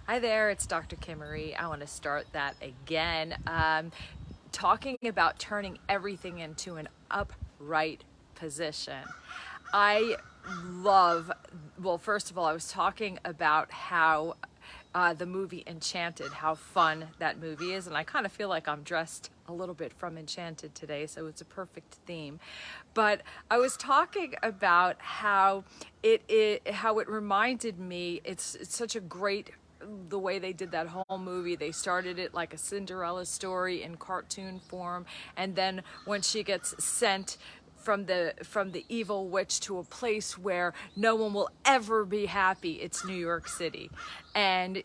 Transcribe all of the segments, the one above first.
Hi there, it's Dr. Kim Marie. I want to start that again. Talking about turning everything into an upright position. I love, well, first of all, I was talking about how the movie Enchanted, how fun that movie is, and I kind of feel like I'm dressed a little bit from Enchanted today, so it's a perfect theme. But I was talking about how how it reminded me, it's such a great the way they did that whole movie. They started it like a Cinderella story in cartoon form, and then when she gets sent from the evil witch to a place where no one will ever be happy, it's New York City. And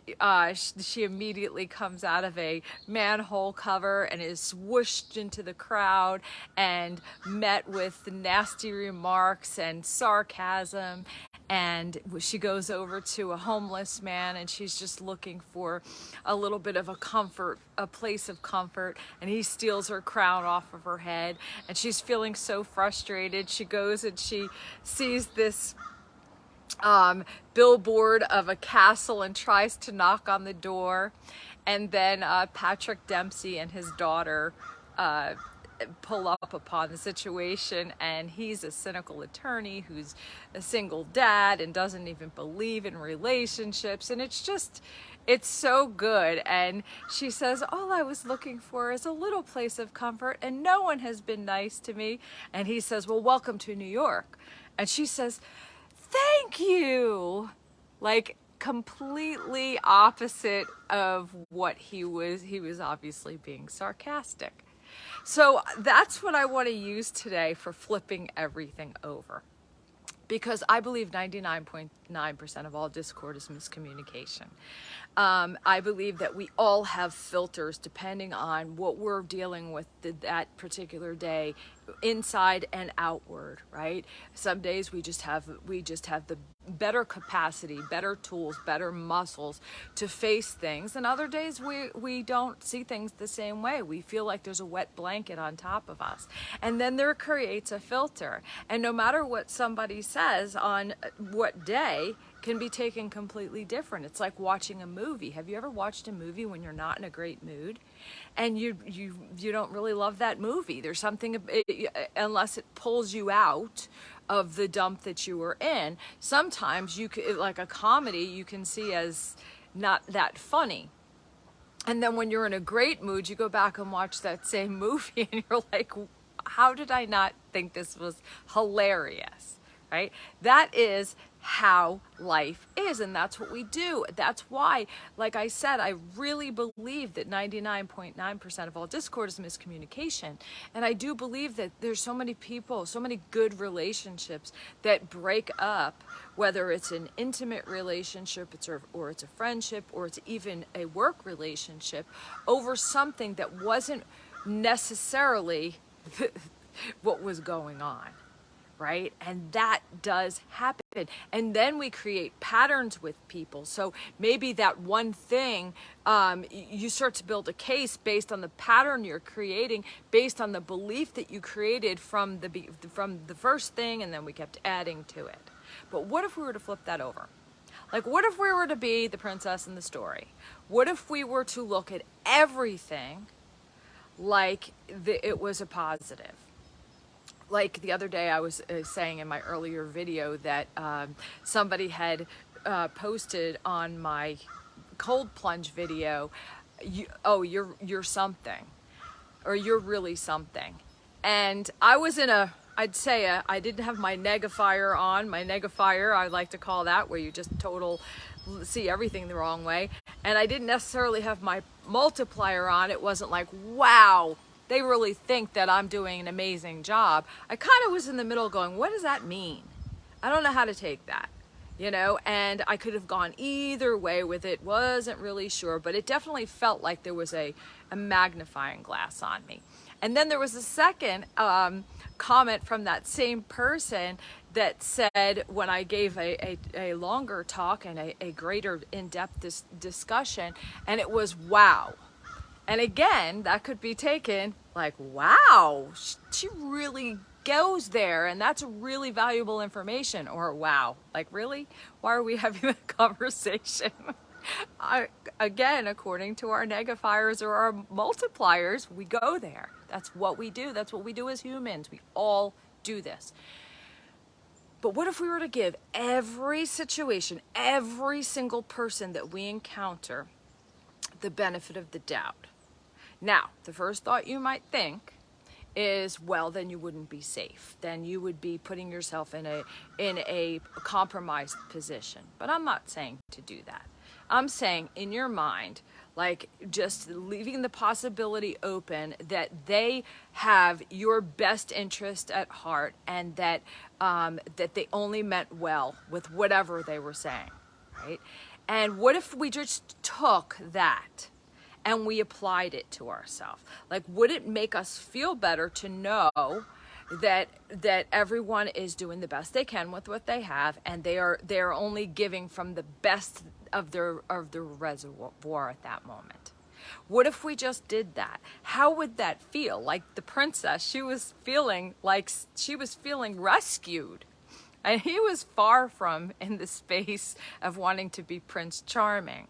she immediately comes out of a manhole cover and is swooshed into the crowd and met with nasty remarks and sarcasm. And she goes over to a homeless man, and she's just looking for a little bit of a place of comfort, and he steals her crown off of her head, and she's feeling so frustrated. She goes and she sees this billboard of a castle and tries to knock on the door, and then Patrick Dempsey and his daughter pull up upon the situation, and he's a cynical attorney who's a single dad and doesn't even believe in relationships, and it's so good. And she says, all I was looking for is a little place of comfort, and no one has been nice to me. And he says, well, welcome to New York. And she says, thank you. Like, completely opposite of what he was obviously being sarcastic. So that's what I want to use today for flipping everything over, because I believe 99.9% of all discord is miscommunication. I believe that we all have filters depending on what we're dealing with that particular day, inside and outward, right? Some days we just have the better capacity, better tools, better muscles to face things, and other days we don't see things the same way. We feel like there's a wet blanket on top of us, and then there creates a filter. And no matter what somebody says on what day can be taken completely different. It's like watching a movie. Have you ever watched a movie when you're not in a great mood, and you don't really love that movie? There's something, unless it pulls you out of the dump that you were in. Sometimes like a comedy, you can see as not that funny. And then when you're in a great mood, you go back and watch that same movie and you're like, how did I not think this was hilarious? Right? That is how life is, and that's what we do. That's why, like I said, I really believe that 99.9% of all discord is miscommunication. And I do believe that there's so many people, so many good relationships that break up, whether it's an intimate relationship, or it's a friendship, or it's even a work relationship, over something that wasn't necessarily what was going on. Right? And that does happen. And then we create patterns with people. So maybe that one thing, you start to build a case based on the pattern you're creating, based on the belief that you created from the first thing, and then we kept adding to it. But what if we were to flip that over? Like, what if we were to be the princess in the story? What if we were to look at everything like it was a positive? Like the other day I was saying in my earlier video that somebody had posted on my cold plunge video, you're something, or you're really something. And I was in I didn't have my negafire on. My negafire, I like to call that, where you just see everything the wrong way. And I didn't necessarily have my multiplier on. It wasn't like, wow, they really think that I'm doing an amazing job. I kind of was in the middle going, what does that mean? I don't know how to take that, and I could have gone either way with it. Wasn't really sure, but it definitely felt like there was a magnifying glass on me. And then there was a second comment from that same person that said, when I gave a longer talk and a greater in-depth discussion, and it was, wow. And again, that could be taken like, wow, she really goes there, and that's really valuable information. Or, wow, like, really? Why are we having that conversation? Again, according to our negatifiers or our multipliers, we go there. That's what we do. That's what we do as humans. We all do this. But what if we were to give every situation, every single person that we encounter, the benefit of the doubt? Now, the first thought you might think is, well, then you wouldn't be safe. Then you would be putting yourself in a compromised position. But I'm not saying to do that. I'm saying in your mind, like just leaving the possibility open that they have your best interest at heart, and that that they only meant well with whatever they were saying, right? And what if we just took that and we applied it to ourselves? Like, would it make us feel better to know that everyone is doing the best they can with what they have, and they are only giving from the best of their reservoir at that moment? What if we just did that? How would that feel? Like the princess, she was feeling rescued. And he was far from in the space of wanting to be Prince Charming.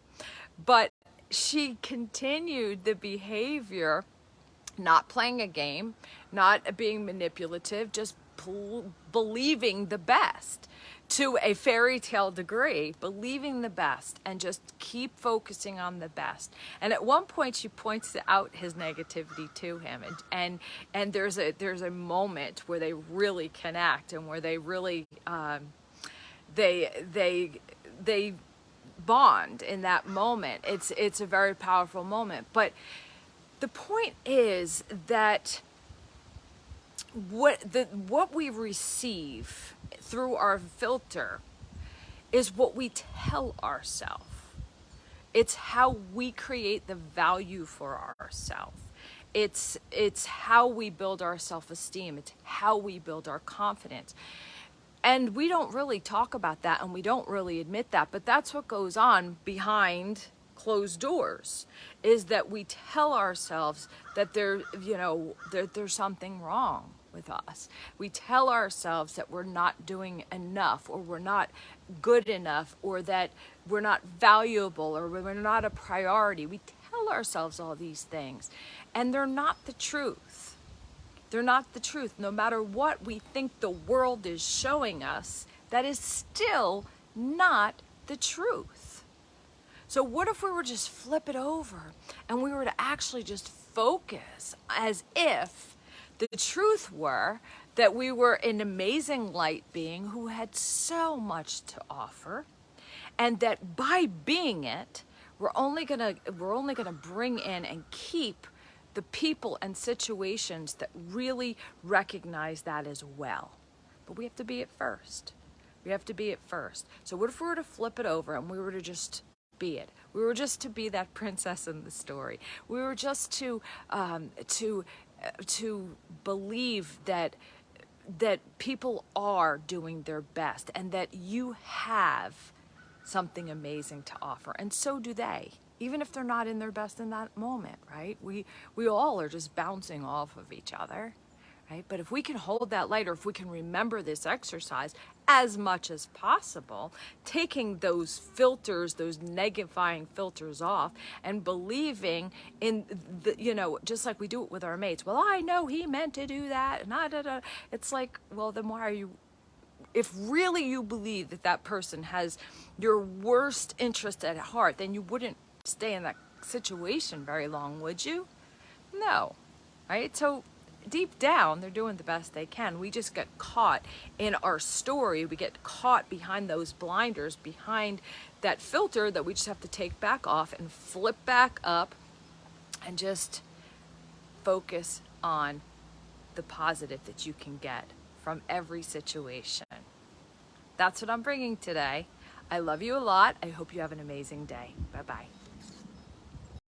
But she continued the behavior, not playing a game, not being manipulative, just believing the best to a fairy tale degree, believing the best, and just keep focusing on the best. And at one point she points out his negativity to him, and there's a moment where they really connect, and where they really they bond in that moment. It's a very powerful moment. But the point is that what we receive through our filter is what we tell ourselves. It's how we create the value for ourselves. It's how we build our self-esteem. It's how we build our confidence. And we don't really talk about that, and we don't really admit that, but that's what goes on behind closed doors, is that we tell ourselves that there's something wrong with us. We tell ourselves that we're not doing enough, or we're not good enough, or that we're not valuable, or we're not a priority. We tell ourselves all these things, and they're not the truth. They're not the truth. No matter what we think the world is showing us, that is still not the truth. So what if we were just flip it over, and we were to actually just focus as if the truth were that we were an amazing light being who had so much to offer, and that by being it, we're only gonna bring in and keep the people and situations that really recognize that as well. But we have to be it first. We have to be it first. So what if we were to flip it over, and we were to just be it? We were just to be that princess in the story. We were just to believe that people are doing their best, and that you have something amazing to offer, and so do they, even if they're not in their best in that moment, right? We all are just bouncing off of each other, right? But if we can hold that light, or if we can remember this exercise as much as possible, taking those filters, those negatifying filters off, and believing in the, just like we do it with our mates. Well, I know he meant to do that, and it's like, well, then why are you? If really you believe that that person has your worst interest at heart, then you wouldn't stay in that situation very long, would you? No, right? So deep down, they're doing the best they can. We just get caught in our story. We get caught behind those blinders, behind that filter that we just have to take back off and flip back up, and just focus on the positive that you can get from every situation. That's what I'm bringing today. I love you a lot. I hope you have an amazing day. Bye-bye.